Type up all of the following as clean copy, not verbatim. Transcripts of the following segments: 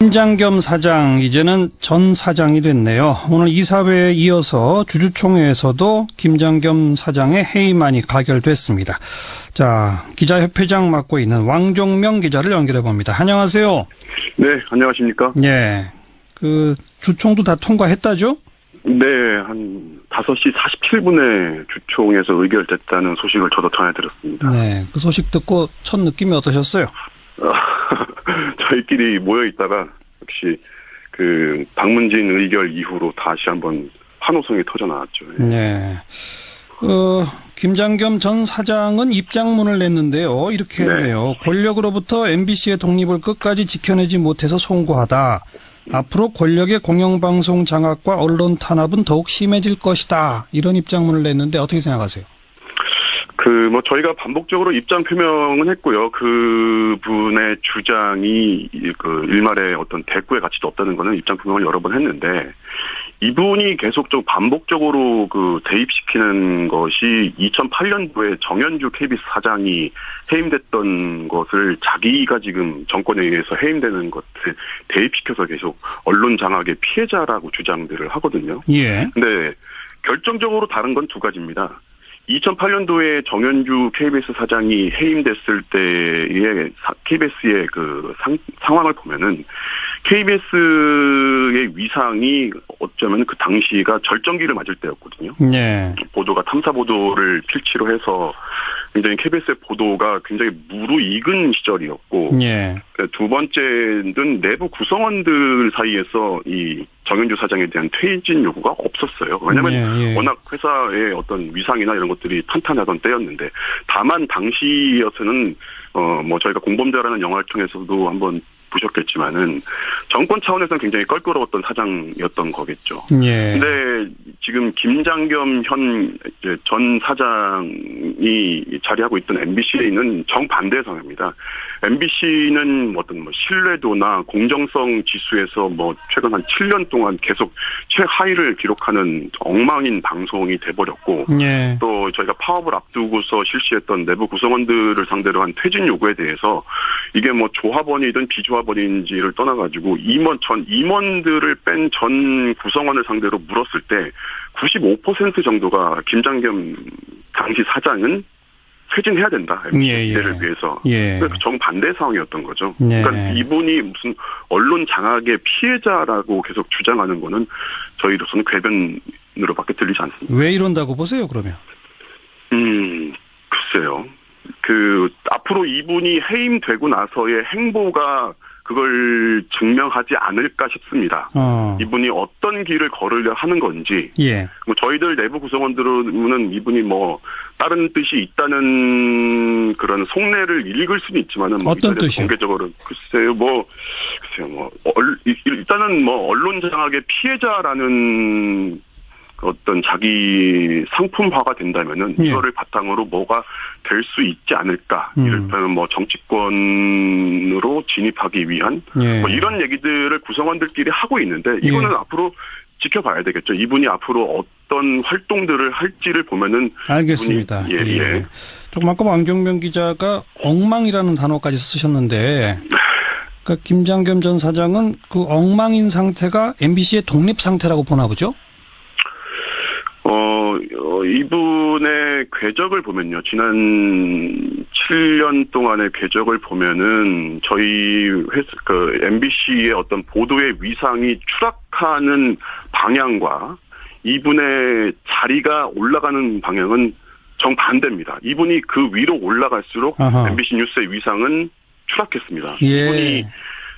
김장겸 사장, 이제는 전 사장이 됐네요. 오늘 이사회에 이어서 주주총회에서도 김장겸 사장의 해임안이 가결됐습니다. 자, 기자협회장 맡고 있는 왕종명 기자를 연결해 봅니다. 안녕하세요. 네, 안녕하십니까? 네. 주총도 다 통과했다죠? 네, 한 5시 47분에 주총에서 의결됐다는 소식을 저도 전해드렸습니다. 네, 그 소식 듣고 첫 느낌이 어떠셨어요? 저희끼리 모여있다가 역시 박문진 의결 이후로 다시 한번 환호성이 터져나왔죠. 네. 김장겸 전 사장은 입장문을 냈는데요. 이렇게 했네요. 권력으로부터 MBC의 독립을 끝까지 지켜내지 못해서 송구하다. 앞으로 권력의 공영방송 장악과 언론 탄압은 더욱 심해질 것이다. 이런 입장문을 냈는데 어떻게 생각하세요? 저희가 반복적으로 입장 표명은 했고요. 그분의 주장이 일말의 어떤 대꾸의 가치도 없다는 거는 입장 표명을 여러 번 했는데, 이분이 계속 반복적으로 대입시키는 것이 2008년도에 정현주 KBS 사장이 해임됐던 것을 자기가 지금 정권에 의해서 해임되는 것을 대입시켜서 계속 언론 장악의 피해자라고 주장들을 하거든요. 예. 근데 결정적으로 다른 건 두 가지입니다. 2008년도에 정현주 KBS 사장이 해임됐을 때의 KBS의 상황을 보면은 KBS의 위상이 어쩌면 그 당시가 절정기를 맞을 때였거든요. 네. 보도가 탐사 보도를 필치로 해서 굉장히 KBS의 보도가 굉장히 무르익은 시절이었고, 네. 두 번째는 내부 구성원들 사이에서 이 정현주 사장에 대한 퇴진 요구가 없었어요. 왜냐하면 워낙 회사의 어떤 위상이나 이런 것들이 탄탄하던 때였는데, 다만 당시여서는 저희가 공범자라는 영화를 통해서도 한번 보셨겠지만은 정권 차원에서는 굉장히 껄끄러웠던 사장이었던 거겠죠. 예. 근데 지금 김장겸 전 사장이 자리하고 있던 MBC는 정반대의 상황입니다. MBC는 신뢰도나 공정성 지수에서 최근 한 7년 동안 계속 최하위를 기록하는 엉망인 방송이 돼버렸고, 예. 또 저희가 파업을 앞두고서 실시했던 내부 구성원들을 상대로 한 퇴진 요구에 대해서 이게 조합원이든 비조합원인지를 떠나가지고 임원들을 뺀 전 구성원을 상대로 물었을 때 95% 정도가 김장겸 당시 사장은 퇴진해야 된다. MBC를 위해서. 그래서 정반대 상황이었던 거죠. 그러니까 이분이 무슨 언론 장악의 피해자라고 계속 주장하는 거는 저희로서는 궤변으로밖에 들리지 않습니다. 왜 이런다고 보세요, 그러면? 글쎄요. 앞으로 이분이 해임되고 나서의 행보가 그걸 증명하지 않을까 싶습니다. 이분이 어떤 길을 걸으려 하는 건지. 예. 저희들 내부 구성원들은 이분이 다른 뜻이 있다는 그런 속내를 읽을 수는 있지만은 어떤 뜻이요? 공개적으로 일단은 언론 장악의 피해자라는 어떤 자기 상품화가 된다면은 이거를 바탕으로 뭐가 될 수 있지 않을까. 이를테면 정치권으로 진입하기 위한 이런 얘기들을 구성원들끼리 하고 있는데, 이거는 앞으로 지켜봐야 되겠죠. 이분이 앞으로 어떤 활동들을 할지를 보면은. 알겠습니다. 예. 조금 아까 왕종명 기자가 엉망이라는 단어까지 쓰셨는데, 그러니까 김장겸 전 사장은 그 엉망인 상태가 MBC의 독립 상태라고 보나 보죠? 이분의 궤적을 보면요. 지난 7년 동안의 궤적을 보면은 저희 MBC의 어떤 보도의 위상이 추락하는 방향과 이분의 자리가 올라가는 방향은 정반대입니다. 이분이 그 위로 올라갈수록 MBC 뉴스의 위상은 추락했습니다. 이분이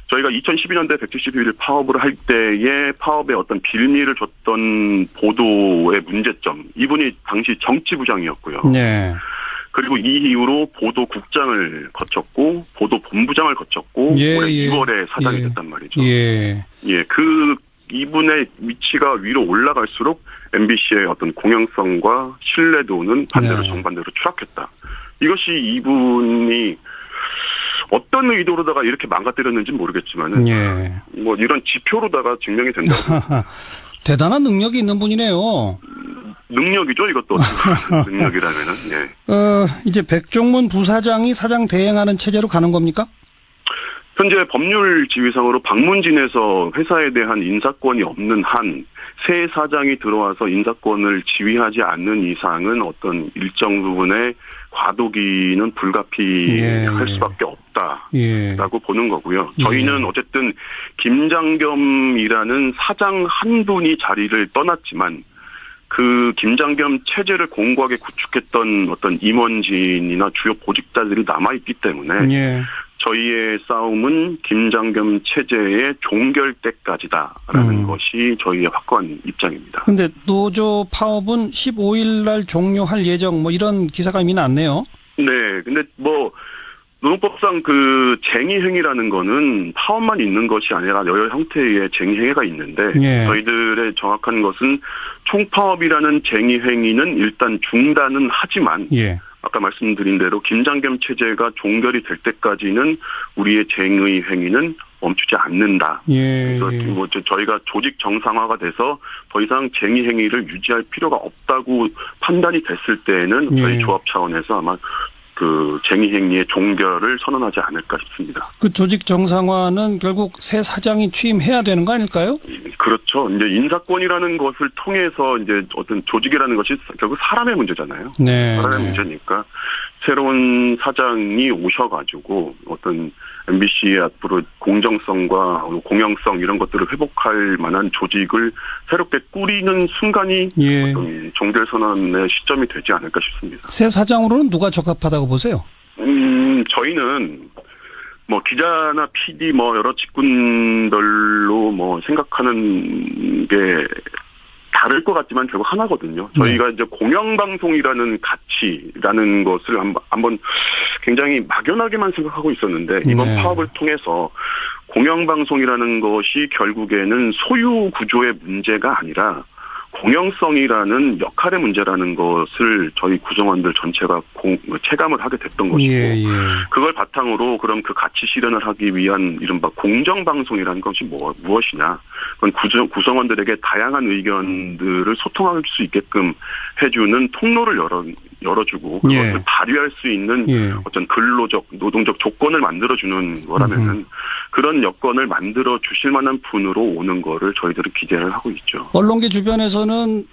저희가 2012년대 171일 파업을 할 때에 파업에 어떤 빌미를 줬던 보도의 문제점. 이분이 당시 정치부장이었고요. 네. 그리고 이 이후로 보도국장을 거쳤고 보도본부장을 거쳤고 올해 2월에 사장이 됐단 말이죠. 이분의 위치가 위로 올라갈수록 MBC의 어떤 공영성과 신뢰도는 정반대로 추락했다. 이것이 이분이 어떤 의도로다가 이렇게 망가뜨렸는지는 모르겠지만은 이런 지표로다가 증명이 된다고. 대단한 능력이 있는 분이네요. 능력이죠, 이것도. 능력이라면은. 이제 백종문 부사장이 사장 대행하는 체제로 가는 겁니까? 현재 법률 지위상으로 방문진에서 회사에 대한 인사권이 없는 한 새 사장이 들어와서 인사권을 지휘하지 않는 이상은 어떤 일정 부분의 과도기는 불가피할 수밖에 없다라고 보는 거고요. 저희는 어쨌든 김장겸이라는 사장 한 분이 자리를 떠났지만 그 김장겸 체제를 공고하게 구축했던 어떤 임원진이나 주요 보직자들이 남아있기 때문에 저희의 싸움은 김장겸 체제의 종결 때까지다라는 것이 저희의 확고한 입장입니다. 그런데 노조 파업은 15일 날 종료할 예정 이런 기사가 이미 났네요. 네. 근데 노동법상 그 쟁의행위라는 거는 파업만 있는 것이 아니라 여러 형태의 쟁의행위가 있는데 저희들의 정확한 것은 총파업이라는 쟁의행위는 일단 중단은 하지만 아까 말씀드린 대로 김장겸 체제가 종결이 될 때까지는 우리의 쟁의 행위는 멈추지 않는다. 그래서 저희가 조직 정상화가 돼서 더 이상 쟁의 행위를 유지할 필요가 없다고 판단이 됐을 때에는 저희 조합 차원에서 아마 그 쟁의 행위의 종결을 선언하지 않을까 싶습니다. 그 조직 정상화는 결국 새 사장이 취임해야 되는 거 아닐까요? 그렇죠. 이제 인사권이라는 것을 통해서 이제 어떤 조직이라는 것이 결국 사람의 문제잖아요. 사람의 문제니까 새로운 사장이 오셔가지고 어떤 MBC의 앞으로 공정성과 공영성 이런 것들을 회복할 만한 조직을 새롭게 꾸리는 순간이 어떤 종결 선언의 시점이 되지 않을까 싶습니다. 새 사장으로는 누가 적합하다고 보세요? 저희는 기자나 PD 여러 직군별로 생각하는 게 다를 것 같지만 결국 하나거든요. 저희가 이제 공영방송이라는 가치라는 것을 한번 굉장히 막연하게만 생각하고 있었는데 이번 파업을 통해서 공영방송이라는 것이 결국에는 소유 구조의 문제가 아니라 공영성이라는 역할의 문제라는 것을 저희 구성원들 전체가 체감을 하게 됐던 것이고 그걸 바탕으로 그럼 그 가치 실현을 하기 위한 이른바 공정방송이라는 것이 무엇이냐. 그건 구성원들에게 다양한 의견들을 소통할 수 있게끔 해주는 통로를 열어주고 그것을 발휘할 수 있는 어떤 근로적, 노동적 조건을 만들어주는 거라면은 그런 여건을 만들어 주실 만한 분으로 오는 거를 저희들은 기대를 하고 있죠. 언론계 주변에서는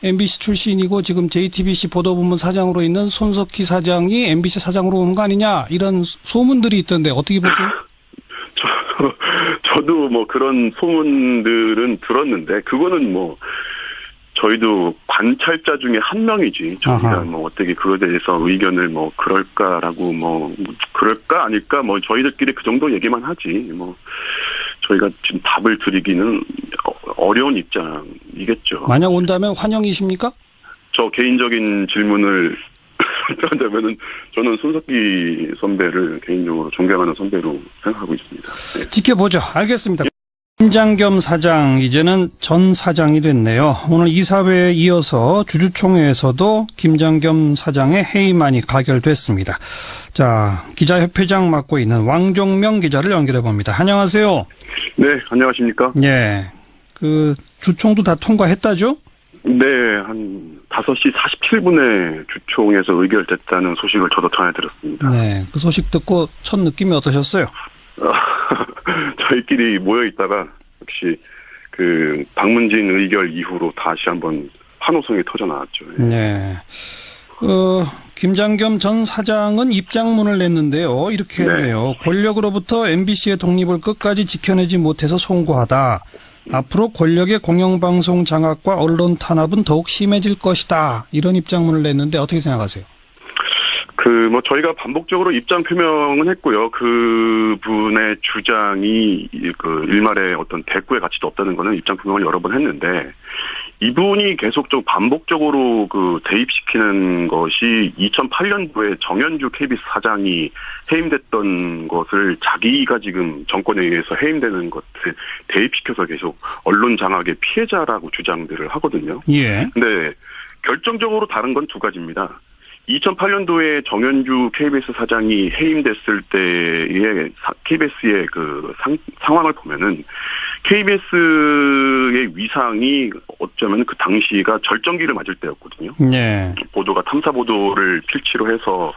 MBC 출신이고 지금 JTBC 보도부문 사장으로 있는 손석희 사장이 MBC 사장으로 오는 거 아니냐 이런 소문들이 있던데 어떻게 보세요? 저도 그런 소문들은 들었는데 그거는 저희도 관찰자 중에 한 명이지 저희가 어떻게 그거에 대해서 의견을 그럴까라고 그럴까 아닐까 저희들끼리 그 정도 얘기만 하지 저희가 지금 답을 드리기는 어려운 입장이겠죠. 만약 온다면 환영이십니까? 저 개인적인 질문을 한다면은 저는 손석희 선배를 개인적으로 존경하는 선배로 생각하고 있습니다. 네. 지켜보죠. 알겠습니다. 김장겸 사장 이제는 전 사장이 됐네요. 오늘 이사회에 이어서 주주총회에서도 김장겸 사장의 해임안이 가결됐습니다. 자, 기자협회장 맡고 있는 왕종명 기자를 연결해 봅니다. 안녕하세요. 네, 안녕하십니까? 예, 그 주총도 다 통과했다죠? 네, 한 5시 47분에 주총에서 의결됐다는 소식을 저도 전해드렸습니다. 네, 그 소식 듣고 첫 느낌이 어떠셨어요? 저희끼리 모여있다가 역시 그 방문진 의결 이후로 다시 한번 환호성이 터져나왔죠. 네. 김장겸 전 사장은 입장문을 냈는데요. 이렇게 했네요. 권력으로부터 MBC의 독립을 끝까지 지켜내지 못해서 송구하다. 앞으로 권력의 공영방송 장악과 언론 탄압은 더욱 심해질 것이다. 이런 입장문을 냈는데 어떻게 생각하세요? 저희가 반복적으로 입장 표명은 했고요. 그 분의 주장이 일말의 어떤 대꾸의 가치도 없다는 거는 입장 표명을 여러 번 했는데, 이분이 반복적으로 대입시키는 것이 2008년도에 정현주 KBS 사장이 해임됐던 것을 자기가 지금 정권에 의해서 해임되는 것을 대입시켜서 계속 언론 장악의 피해자라고 주장들을 하거든요. 예. 근데 결정적으로 다른 건 두 가지입니다. 2008년도에 정현주 KBS 사장이 해임됐을 때의 KBS의 상황을 보면은 KBS의 위상이 어쩌면 그 당시가 절정기를 맞을 때였거든요. 네. 보도가 탐사 보도를 필치로 해서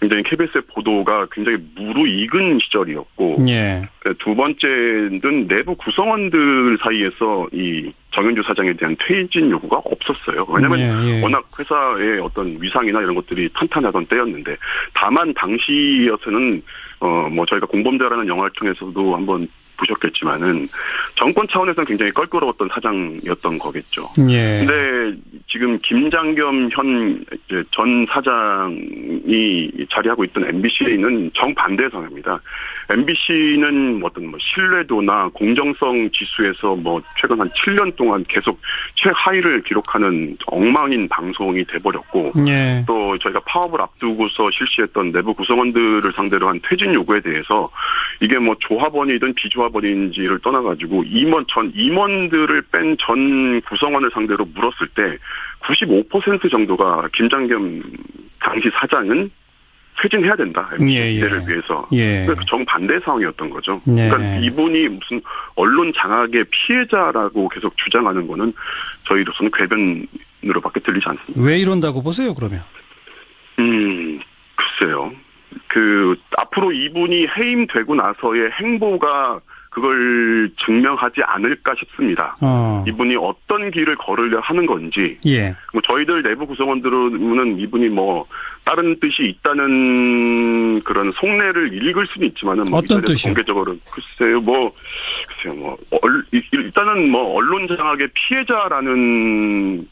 굉장히 KBS의 보도가 굉장히 무르익은 시절이었고, 예. 두 번째는 내부 구성원들 사이에서 이 정현주 사장에 대한 퇴진 요구가 없었어요. 왜냐하면 예, 예. 워낙 회사의 어떤 위상이나 이런 것들이 탄탄하던 때였는데, 다만 당시여서는 뭐 저희가 공범자라는 영화를 통해서도 한번 보셨겠지만은 정권 차원에서는 굉장히 껄끄러웠던 사장이었던 거겠죠. 예. 근데 지금 김장겸 전 사장이 자리하고 있던 MBC는 정반대 상황입니다. MBC는 어떤 신뢰도나 공정성 지수에서 최근 한 7년 동안 계속 최하위를 기록하는 엉망인 방송이 돼버렸고, 예. 또 저희가 파업을 앞두고서 실시했던 내부 구성원들을 상대로 한 퇴진 요구에 대해서 이게 조합원이든 비조합원인지를 떠나가지고 임원들을 뺀 전 구성원을 상대로 물었을 때 95% 정도가 김장겸 당시 사장은 퇴진해야 된다. MBC를 위해서. 예. 그러니까 정반대 상황이었던 거죠. 예. 그러니까 이분이 무슨 언론 장악의 피해자라고 계속 주장하는 거는 저희로서는 궤변으로밖에 들리지 않습니다. 왜 이런다고 보세요, 그러면? 글쎄요. 앞으로 이분이 해임되고 나서의 행보가 그걸 증명하지 않을까 싶습니다. 이분이 어떤 길을 걸으려 하는 건지. 예. 저희들 내부 구성원들은 이분이 다른 뜻이 있다는 그런 속내를 읽을 수는 있지만은 어떤 뜻이요? 공개적으로 글쎄요. 일단은 언론 장악의 피해자라는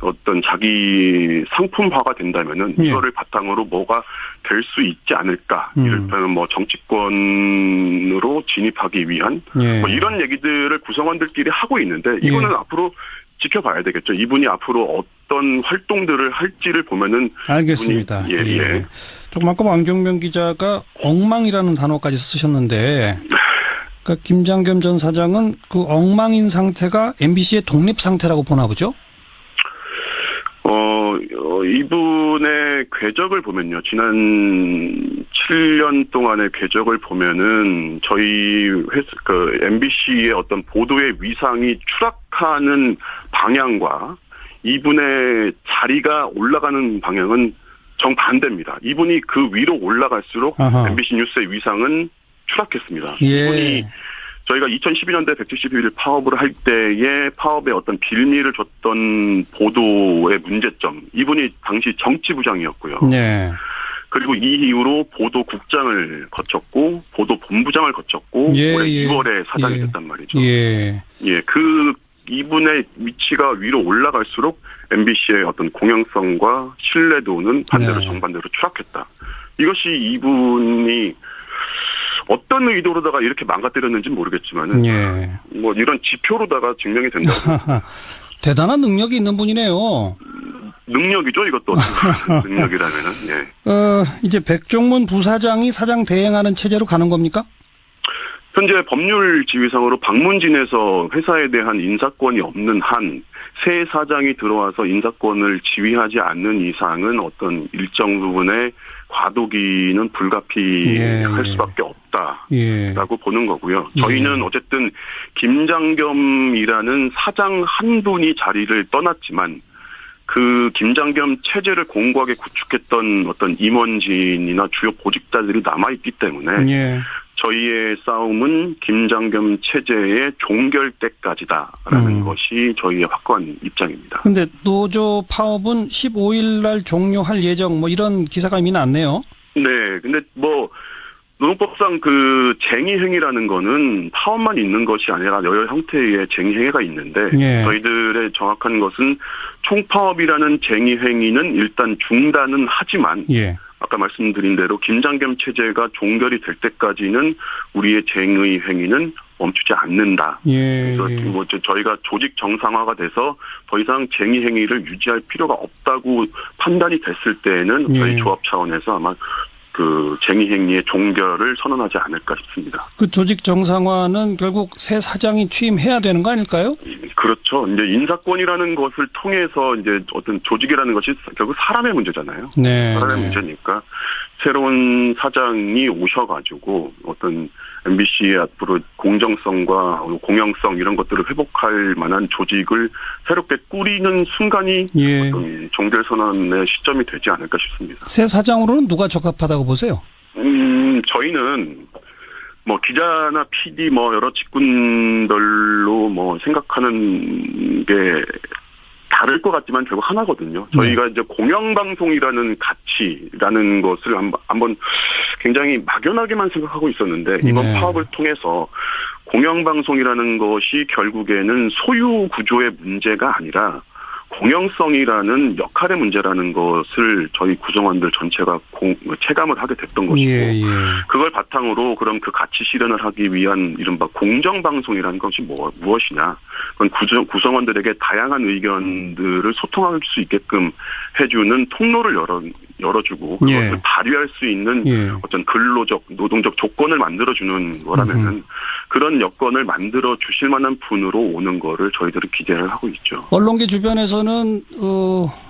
어떤 자기 상품화가 된다면은 예. 이거를 바탕으로 뭐가 될 수 있지 않을까. 이를테면 정치권으로 진입하기 위한 예. 이런 얘기들을 구성원들끼리 하고 있는데 이거는 예. 앞으로 지켜봐야 되겠죠. 이분이 앞으로 어떤 활동들을 할지를 보면은. 알겠습니다. 예. 조금 아까 왕정명 기자가 엉망이라는 단어까지 쓰셨는데, 그러니까 김장겸 전 사장은 그 엉망인 상태가 MBC의 독립 상태라고 보나 보죠? 이분의 궤적을 보면요. 지난 7년 동안의 궤적을 보면은 저희 MBC의 어떤 보도의 위상이 추락하는 방향과 이분의 자리가 올라가는 방향은 정반대입니다. 이분이 그 위로 올라갈수록 아하. MBC 뉴스의 위상은 추락했습니다. 예. 이분이 저희가 2012년도에 171일 파업을 할 때에 파업에 어떤 빌미를 줬던 보도의 문제점. 이분이 당시 정치부장이었고요. 네. 그리고 이 이후로 보도국장을 거쳤고 보도본부장을 거쳤고 올해 2월에 사장이 됐단 말이죠. 예. 이분의 위치가 위로 올라갈수록 MBC의 어떤 공영성과 신뢰도는 반대로 정반대로 추락했다. 이것이 이분이 어떤 의도로다가 이렇게 망가뜨렸는지는 모르겠지만은 이런 지표로다가 증명이 된다고. 대단한 능력이 있는 분이네요. 능력이죠, 이것도. 능력이라면은. 예. 이제 백종문 부사장이 사장 대행하는 체제로 가는 겁니까? 현재 법률 지위상으로 방문진에서 회사에 대한 인사권이 없는 한 새 사장이 들어와서 인사권을 지휘하지 않는 이상은 어떤 일정 부분의 과도기는 불가피할 수밖에 없다라고 보는 거고요. 저희는 어쨌든 김장겸이라는 사장 한 분이 자리를 떠났지만 그 김장겸 체제를 공고하게 구축했던 어떤 임원진이나 주요 보직자들이 남아있기 때문에 저희의 싸움은 김장겸 체제의 종결 때까지다라는 것이 저희의 확고한 입장입니다. 그런데 노조 파업은 15일 날 종료할 예정 이런 기사가 이미 났네요. 네. 근데 노동법상 쟁의행위라는 거는 파업만 있는 것이 아니라 여러 형태의 쟁의행위가 있는데 저희들의 정확한 것은 총파업이라는 쟁의행위는 일단 중단은 하지만 아까 말씀드린 대로 김장겸 체제가 종결이 될 때까지는 우리의 쟁의 행위는 멈추지 않는다. 그래서 저희가 조직 정상화가 돼서 더 이상 쟁의 행위를 유지할 필요가 없다고 판단이 됐을 때에는 저희 조합 차원에서 아마 쟁의 행위의 종결을 선언하지 않을까 싶습니다. 그 조직 정상화는 결국 새 사장이 취임해야 되는 거 아닐까요? 그렇죠. 이제 인사권이라는 것을 통해서 이제 어떤 조직이라는 것이 결국 사람의 문제잖아요. 사람의 문제니까 새로운 사장이 오셔가지고 어떤 MBC의 앞으로 공정성과 공영성 이런 것들을 회복할 만한 조직을 새롭게 꾸리는 순간이 예. 어떤 종결선언의 시점이 되지 않을까 싶습니다. 새 사장으로는 누가 적합하다고 보세요? 저희는 뭐 기자나 PD 뭐 여러 직군별로 뭐 생각하는 게 다를 것 같지만 결국 하나거든요. 저희가 이제 공영방송이라는 가치라는 것을 한번 굉장히 막연하게만 생각하고 있었는데 이번 파업을 통해서 공영방송이라는 것이 결국에는 소유 구조의 문제가 아니라 공영성이라는 역할의 문제라는 것을 저희 구성원들 전체가 체감을 하게 됐던 것이고 예. 그걸 바탕으로 그럼 그 가치 실현을 하기 위한 이른바 공정방송이라는 것이 무엇이냐. 그건 구성원들에게 다양한 의견들을 소통할 수 있게끔 해주는 통로를 열어주고 그것을 발휘할 수 있는 어떤 근로적, 노동적 조건을 만들어주는 거라면은 그런 여건을 만들어 주실 만한 분으로 오는 거를 저희들은 기대를 하고 있죠. 언론계 주변에서는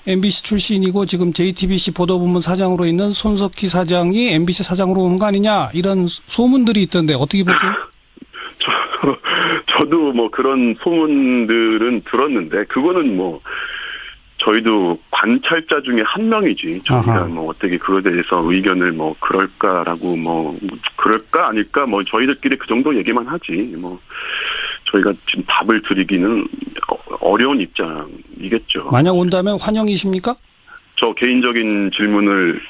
MBC 출신이고 지금 JTBC 보도부문 사장으로 있는 손석희 사장이 MBC 사장으로 오는 거 아니냐 이런 소문들이 있던데 어떻게 보세요? 저도 뭐 그런 소문들은 들었는데 그거는 뭐 저희도 관찰자 중에 한 명이지 저희가 뭐 어떻게 그거에 대해서 의견을 뭐 그럴까라고 뭐 그럴까 아닐까 뭐 저희들끼리 그 정도 얘기만 하지 뭐 저희가 지금 답을 드리기는 어려운 입장이겠죠. 만약 온다면 환영이십니까? 저 개인적인 질문을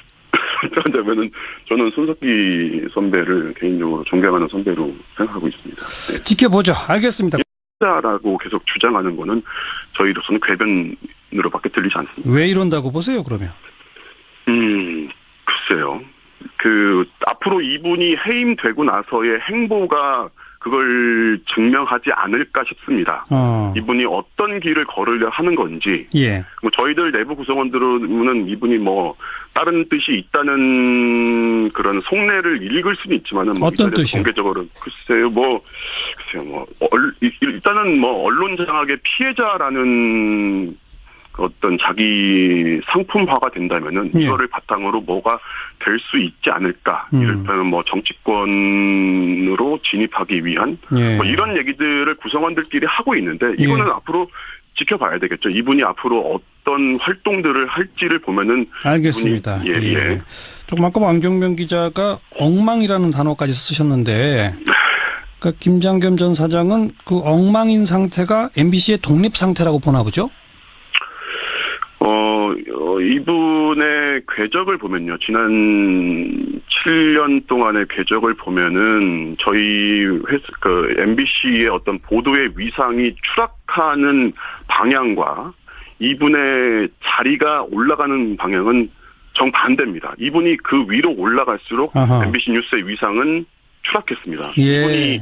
한다면은 저는 손석희 선배를 개인적으로 존경하는 선배로 생각하고 있습니다. 네. 지켜보죠. 알겠습니다. 라고 계속 주장하는 거는 저희로서는 궤변으로밖에 들리지 않습니다. 왜 이런다고 보세요, 그러면? 글쎄요. 앞으로 이분이 해임되고 나서의 행보가 그걸 증명하지 않을까 싶습니다. 이분이 어떤 길을 걸으려 하는 건지. 예. 뭐 저희들 내부 구성원들은 이분이 뭐 다른 뜻이 있다는 그런 속내를 읽을 수는 있지만은 뭐 어떤 뜻이요? 공개적으로 글쎄요 뭐 일단은 뭐 언론 장악의 피해자라는 어떤 자기 상품화가 된다면은 이거를 바탕으로 뭐가 될 수 있지 않을까. 이를테면 뭐 정치권으로 진입하기 위한 뭐 이런 얘기들을 구성원들끼리 하고 있는데 이거는 앞으로 지켜봐야 되겠죠. 이분이 앞으로 어떤 활동들을 할지를 보면은 알겠습니다. 예. 조금 아까 왕종명 기자가 엉망이라는 단어까지 쓰셨는데 그러니까 김장겸 전 사장은 그 엉망인 상태가 MBC의 독립 상태라고 보나 보죠? 이분의 궤적을 보면요. 지난 7년 동안의 궤적을 보면은 저희 MBC의 어떤 보도의 위상이 추락하는 방향과 이분의 자리가 올라가는 방향은 정반대입니다. 이분이 그 위로 올라갈수록 MBC 뉴스의 위상은 추락했습니다. 이분이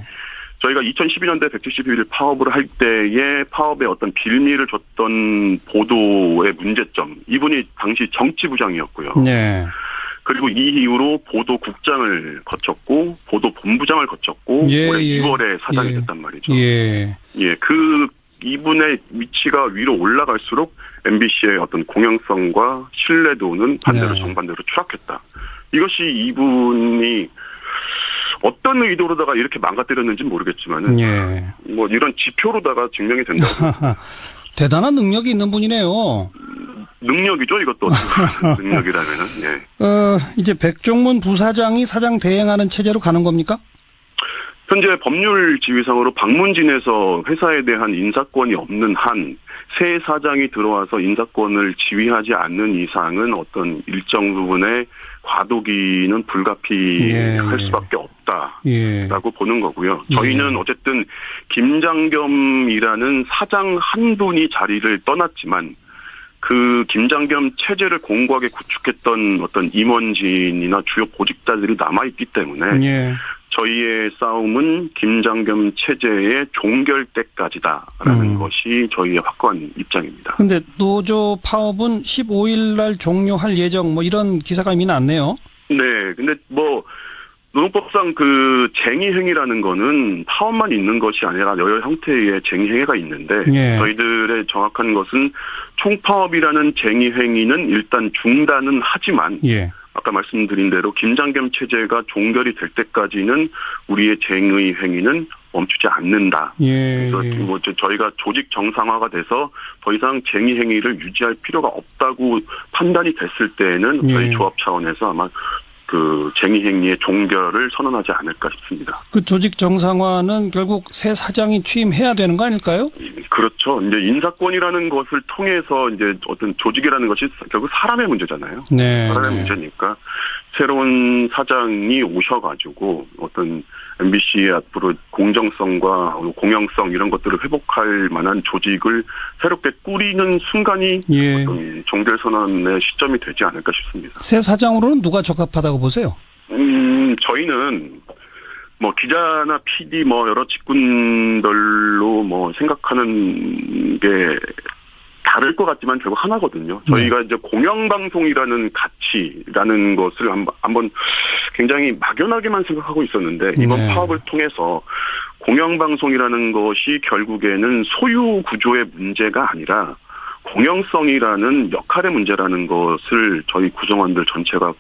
저희가 2012년대 171일 파업을 할 때에 파업에 어떤 빌미를 줬던 보도의 문제점. 이분이 당시 정치부장이었고요. 네. 그리고 이 이후로 보도국장을 거쳤고 보도본부장을 거쳤고 올해 2월에 사장이 됐단 말이죠. 이분의 위치가 위로 올라갈수록 MBC의 어떤 공영성과 신뢰도는 반대로 정반대로 추락했다. 이것이 이분이 어떤 의도로다가 이렇게 망가뜨렸는지는 모르겠지만은 뭐 이런 지표로다가 증명이 된다고. 대단한 능력이 있는 분이네요. 능력이죠, 이것도. 능력이라면은. 이제 백종문 부사장이 사장 대행하는 체제로 가는 겁니까? 현재 법률 지위상으로 방문진에서 회사에 대한 인사권이 없는 한 새 사장이 들어와서 인사권을 지휘하지 않는 이상은 어떤 일정 부분의 과도기는 불가피할 수밖에 없다라고 보는 거고요. 저희는 어쨌든 김장겸이라는 사장 한 분이 자리를 떠났지만 그 김장겸 체제를 공고하게 구축했던 어떤 임원진이나 주요 보직자들이 남아있기 때문에 저희의 싸움은 김장겸 체제의 종결 때까지다라는 것이 저희의 확고한 입장입니다. 그런데 노조 파업은 15일 날 종료할 예정 뭐 이런 기사가 이미 났네요. 네. 근데 뭐 노동법상 그 쟁의행위라는 거는 파업만 있는 것이 아니라 여러 형태의 쟁의행위가 있는데 저희들의 정확한 것은 총파업이라는 쟁의행위는 일단 중단은 하지만 아까 말씀드린 대로 김장겸 체제가 종결이 될 때까지는 우리의 쟁의 행위는 멈추지 않는다. 예. 그래서 뭐 저희가 조직 정상화가 돼서 더 이상 쟁의 행위를 유지할 필요가 없다고 판단이 됐을 때에는 저희 조합 차원에서 아마 그 쟁의 행위의 종결을 선언하지 않을까 싶습니다. 그 조직 정상화는 결국 새 사장이 취임해야 되는 거 아닐까요? 그렇죠. 이제 인사권이라는 것을 통해서 이제 어떤 조직이라는 것이 결국 사람의 문제잖아요. 네. 사람의 문제니까 새로운 사장이 오셔가지고 어떤 MBC의 앞으로 공정성과 공영성 이런 것들을 회복할 만한 조직을 새롭게 꾸리는 순간이 예. 어떤 종결 선언의 시점이 되지 않을까 싶습니다. 새 사장으로는 누가 적합하다고 보세요? 저희는 뭐 기자나 PD 뭐 여러 직군별로 뭐 생각하는 게 다를 것 같지만 결국 하나거든요. 저희가 이제 공영방송이라는 가치라는 것을 한번 굉장히 막연하게만 생각하고 있었는데 이번 파업을 통해서 공영방송이라는 것이 결국에는 소유 구조의 문제가 아니라 공영성이라는 역할의 문제라는 것을 저희 구성원들 전체가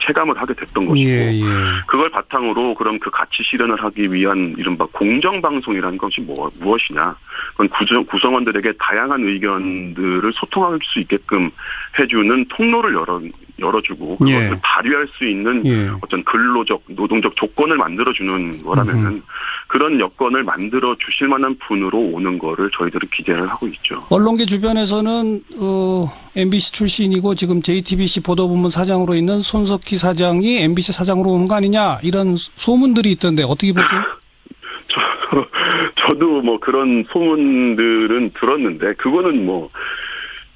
체감을 하게 됐던 것이고 예. 그걸 바탕으로 그럼 그 가치 실현을 하기 위한 이른바 공정방송이라는 것이 무엇이냐. 그건 구성원들에게 다양한 의견들을 소통할 수 있게끔 해주는 통로를 열어주고 그것을 발휘할 수 있는 어떤 근로적, 노동적 조건을 만들어주는 거라면은 그런 여건을 만들어 주실 만한 분으로 오는 거를 저희들은 기대를 하고 있죠. 언론계 주변에서는 MBC 출신이고 지금 JTBC 보도부문 사장으로 있는 손석희 사장이 MBC 사장으로 오는 거 아니냐 이런 소문들이 있던데 어떻게 보세요? 저도 뭐 그런 소문들은 들었는데 그거는 뭐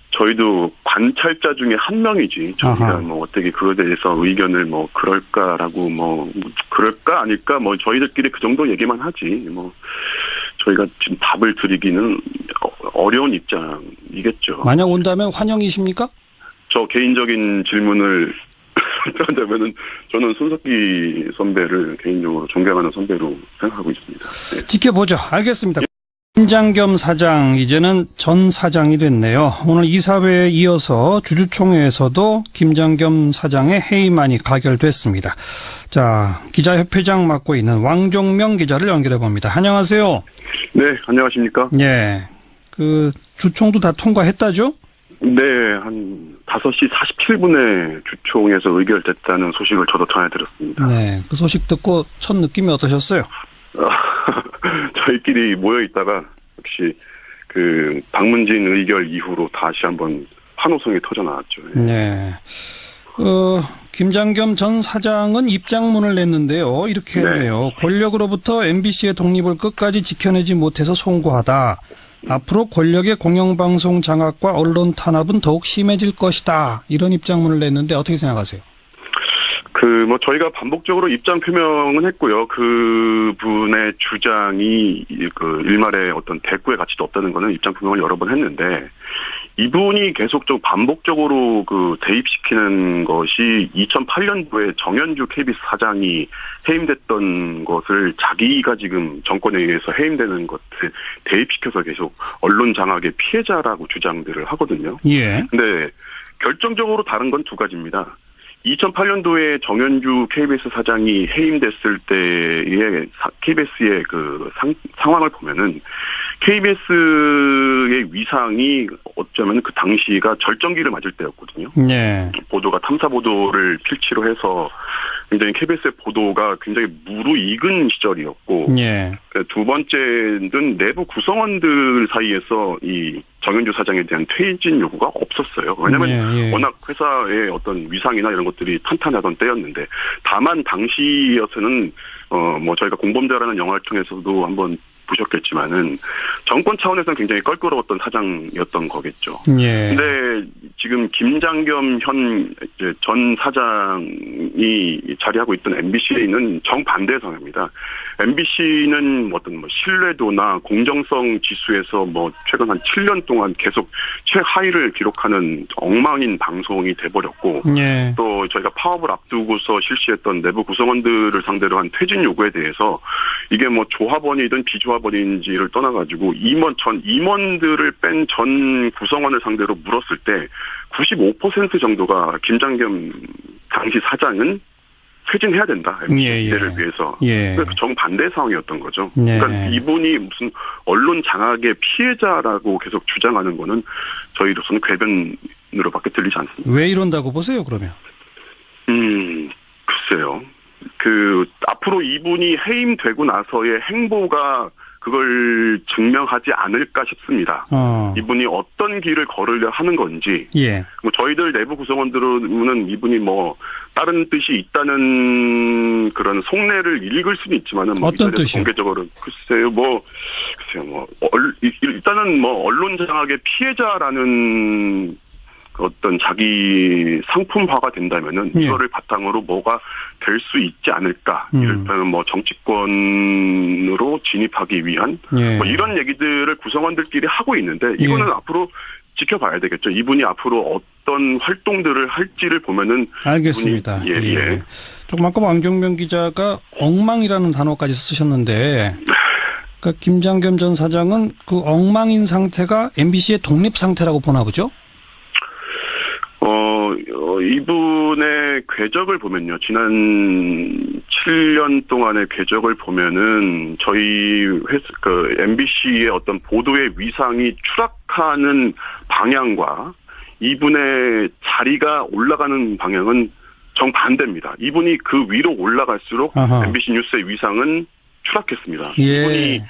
저희도 관찰자 중에 한 명이지 저희가 뭐 어떻게 그거에 대해서 의견을 뭐 그럴까라고 뭐 그럴까 아닐까 뭐 저희들끼리 그 정도 얘기만 하지 뭐 저희가 지금 답을 드리기는 어려운 입장이겠죠. 만약 온다면 환영이십니까? 저 개인적인 질문을 한다면은 저는 손석희 선배를 개인적으로 존경하는 선배로 생각하고 있습니다. 네. 지켜보죠. 알겠습니다. 김장겸 사장 이제는 전 사장이 됐네요. 오늘 이사회에 이어서 주주총회에서도 김장겸 사장의 해임안이 가결됐습니다. 자, 기자협회장 맡고 있는 왕종명 기자를 연결해 봅니다. 안녕하세요. 네, 안녕하십니까? 예. 그 주총도 다 통과했다죠? 네, 한 5시 47분에 주총에서 의결됐다는 소식을 저도 전해드렸습니다. 네, 그 소식 듣고 첫 느낌이 어떠셨어요? 저희끼리 모여 있다가 역시 그 방문진 의결 이후로 다시 한번 환호성이 터져 나왔죠. 네. 김장겸 전 사장은 입장문을 냈는데요. 이렇게 했네요. 권력으로부터 MBC의 독립을 끝까지 지켜내지 못해서 송구하다. 앞으로 권력의 공영방송 장악과 언론 탄압은 더욱 심해질 것이다. 이런 입장문을 냈는데 어떻게 생각하세요? 뭐 저희가 반복적으로 입장 표명은 했고요. 그 분의 주장이 그 일말의 어떤 대꾸의 가치도 없다는 거는 입장 표명을 여러 번 했는데 이분이 계속적으로 반복적으로 그 대입시키는 것이 2008년도에 정현주 KBS 사장이 해임됐던 것을 자기가 지금 정권에 의해서 해임되는 것을 대입시켜서 계속 언론 장악의 피해자라고 주장들을 하거든요. 예. 근데 결정적으로 다른 건 두 가지입니다. 2008년도에 정현주 KBS 사장이 해임됐을 때의 KBS의 그 상황을 보면은 KBS의 위상이 어쩌면 그 당시가 절정기를 맞을 때였거든요. 네. 보도가 탐사 보도를 필치로 해서 굉장히 KBS의 보도가 굉장히 무르익은 시절이었고, 네. 두 번째는 내부 구성원들 사이에서 이 정현주 사장에 대한 퇴진 요구가 없었어요. 왜냐하면 워낙 회사의 어떤 위상이나 이런 것들이 탄탄하던 때였는데, 다만 당시여서는 뭐 저희가 공범자라는 영화를 통해서도 한번 보셨겠지만은 정권 차원에서는 굉장히 껄끄러웠던 사장이었던 거겠죠. 예. 근데 지금 김장겸 전 사장이 자리하고 있던 MBC는 정반대 상황입니다. MBC는 어떤 신뢰도나 공정성 지수에서 최근 한 7년 동안 계속 최하위를 기록하는 엉망인 방송이 돼버렸고, 예. 또 저희가 파업을 앞두고서 실시했던 내부 구성원들을 상대로 한 퇴진 요구에 대해서 이게 조합원이든 비조합원인지를 떠나가지고 임원들을 뺀 전 구성원을 상대로 물었을 때 95% 정도가 김장겸 당시 사장은 퇴진해야 된다. MBC를 위해서. 그러니까 정반대 상황이었던 거죠. 그러니까 이분이 무슨 언론 장악의 피해자라고 계속 주장하는 거는 저희로서는 궤변으로밖에 들리지 않습니다. 왜 이런다고 보세요, 그러면? 글쎄요. 앞으로 이분이 해임되고 나서의 행보가 그걸 증명하지 않을까 싶습니다. 이분이 어떤 길을 걸으려 하는 건지. 뭐 저희들 내부 구성원들은 이분이 뭐 다른 뜻이 있다는 그런 속내를 읽을 수는 있지만은 뭐 어떤 뜻이요? 공개적으로 글쎄요. 일단은 뭐 언론 장악의 피해자라는 어떤 자기 상품화가 된다면은 이거를 바탕으로 뭐가 될 수 있지 않을까. 이를테면 뭐 정치권으로 진입하기 위한 뭐 이런 얘기들을 구성원들끼리 하고 있는데 이거는 앞으로 지켜봐야 되겠죠. 이분이 앞으로 어떤 활동들을 할지를 보면은. 알겠습니다. 조금 아까 왕종명 기자가 엉망이라는 단어까지 쓰셨는데 그러니까 김장겸 전 사장은 그 엉망인 상태가 MBC의 독립 상태라고 보나 보죠? 이분의 궤적을 보면요. 지난 7년 동안의 궤적을 보면은 저희 MBC의 어떤 보도의 위상이 추락하는 방향과 이분의 자리가 올라가는 방향은 정반대입니다. 이분이 그 위로 올라갈수록 MBC 뉴스의 위상은 추락했습니다. 이분이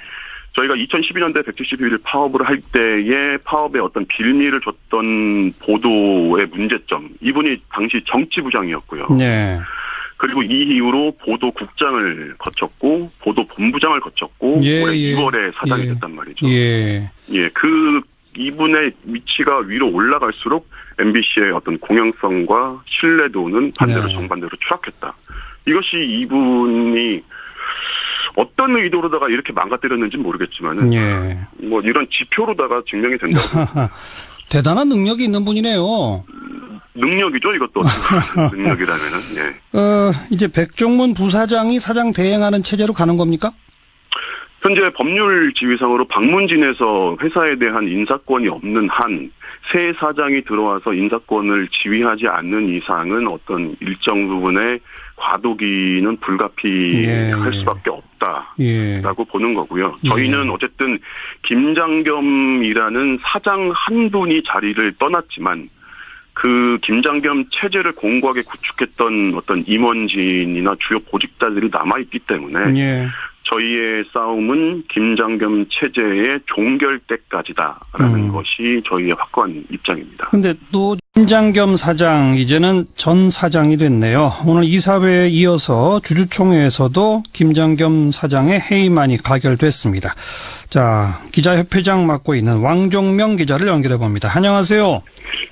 저희가 2012년대 171일 파업을 할 때에 파업에 어떤 빌미를 줬던 보도의 문제점. 이분이 당시 정치부장이었고요. 그리고 이 이후로 보도국장을 거쳤고 보도본부장을 거쳤고 올해 2월에 사장이 됐단 말이죠. 이분의 위치가 위로 올라갈수록 MBC의 어떤 공영성과 신뢰도는 반대로 정반대로 추락했다. 이것이 이분이 어떤 의도로다가 이렇게 망가뜨렸는지 모르겠지만은 뭐 이런 지표로다가 증명이 된다고. 대단한 능력이 있는 분이네요. 능력이죠, 이것도. 능력이라면은. 이제 백종문 부사장이 사장 대행하는 체제로 가는 겁니까? 현재 법률 지위상으로 방문진에서 회사에 대한 인사권이 없는 한 새 사장이 들어와서 인사권을 지휘하지 않는 이상은 어떤 일정 부분의 과도기는 불가피할 수밖에 없다라고 보는 거고요. 저희는 어쨌든 김장겸이라는 사장 한 분이 자리를 떠났지만 그 김장겸 체제를 공고하게 구축했던 어떤 임원진이나 주요 보직자들이 남아있기 때문에 저희의 싸움은 김장겸 체제의 종결 때까지다라는 것이 저희의 확고한 입장입니다. 그런데 또 김장겸 사장 이제는 전 사장이 됐네요. 오늘 이사회에 이어서 주주총회에서도 김장겸 사장의 해임안이 가결됐습니다. 자, 기자협회장 맡고 있는 왕종명 기자를 연결해 봅니다. 안녕하세요.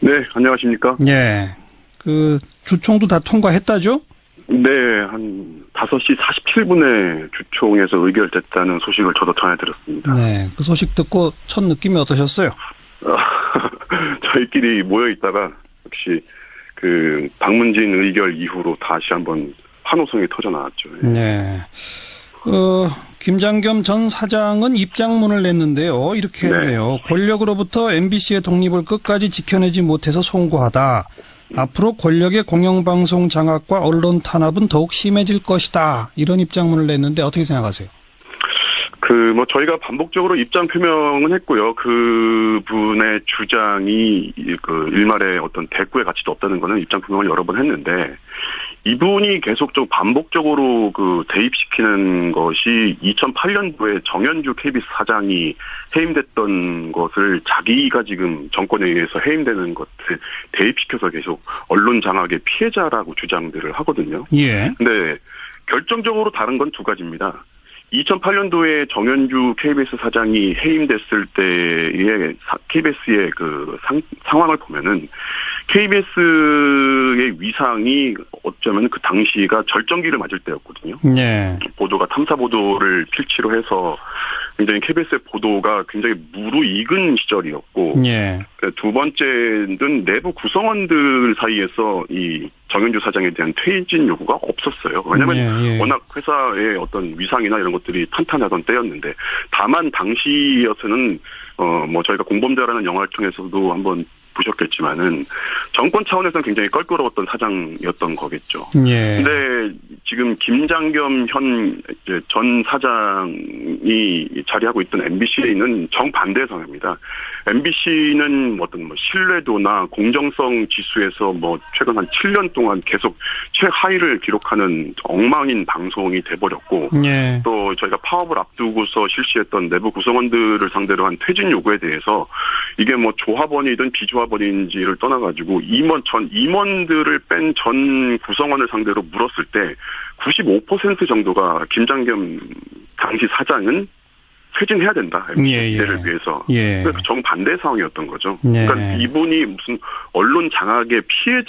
네, 안녕하십니까? 그 주총도 다 통과했다죠? 네, 한 5시 47분에 주총에서 의결됐다는 소식을 저도 전해드렸습니다. 네, 그 소식 듣고 첫 느낌이 어떠셨어요? 저희끼리 모여 있다가 역시 그 방문진 의결 이후로 다시 한번 환호성이 터져 나왔죠. 김장겸 전 사장은 입장문을 냈는데요. 이렇게 했네요. 권력으로부터 MBC의 독립을 끝까지 지켜내지 못해서 송구하다. 앞으로 권력의 공영방송 장악과 언론 탄압은 더욱 심해질 것이다. 이런 입장문을 냈는데 어떻게 생각하세요? 저희가 반복적으로 입장 표명은 했고요. 그 분의 주장이 일말의 어떤 대꾸의 가치도 없다는 거는 입장 표명을 여러 번 했는데, 이분이 계속 반복적으로 대입시키는 것이 2008년도에 정현주 KBS 사장이 해임됐던 것을 자기가 지금 정권에 의해서 해임되는 것을 대입시켜서 계속 언론 장악의 피해자라고 주장들을 하거든요. 근데 결정적으로 다른 건 두 가지입니다. 2008년도에 정현주 KBS 사장이 해임됐을 때의 KBS의 상황을 보면은 KBS의 위상이 어쩌면 그 당시가 절정기를 맞을 때였거든요. 보도가 탐사 보도를 필치로 해서 굉장히 KBS의 보도가 굉장히 무르익은 시절이었고, 두 번째는 내부 구성원들 사이에서 이 정현주 사장에 대한 퇴진 요구가 없었어요. 왜냐하면 예, 예. 워낙 회사의 어떤 위상이나 이런 것들이 탄탄하던 때였는데, 다만 당시여서는 뭐 저희가 공범자라는 영화를 통해서도 한번 보셨겠지만은 정권 차원에서는 굉장히 껄끄러웠던 사장이었던 거겠죠. 예. 근데 지금 김장겸 전 사장이 자리하고 있던 MBC는 정반대 상황입니다. MBC는 어떤 신뢰도나 공정성 지수에서 최근 한 7년 동안 계속 최하위를 기록하는 엉망인 방송이 돼버렸고, 예. 또 저희가 파업을 앞두고서 실시했던 내부 구성원들을 상대로 한 퇴진 요구에 대해서 이게 조합원이든 비조합원인지를 떠나가지고 임원들을 뺀 전 구성원을 상대로 물었을 때 95% 정도가 김장겸 당시 사장은 퇴진해야 된다. MBC를 위해서. 예. 그러니까 정반대 상황이었던 거죠. 예. 그러니까 이분이 무슨 언론 장악의 피해자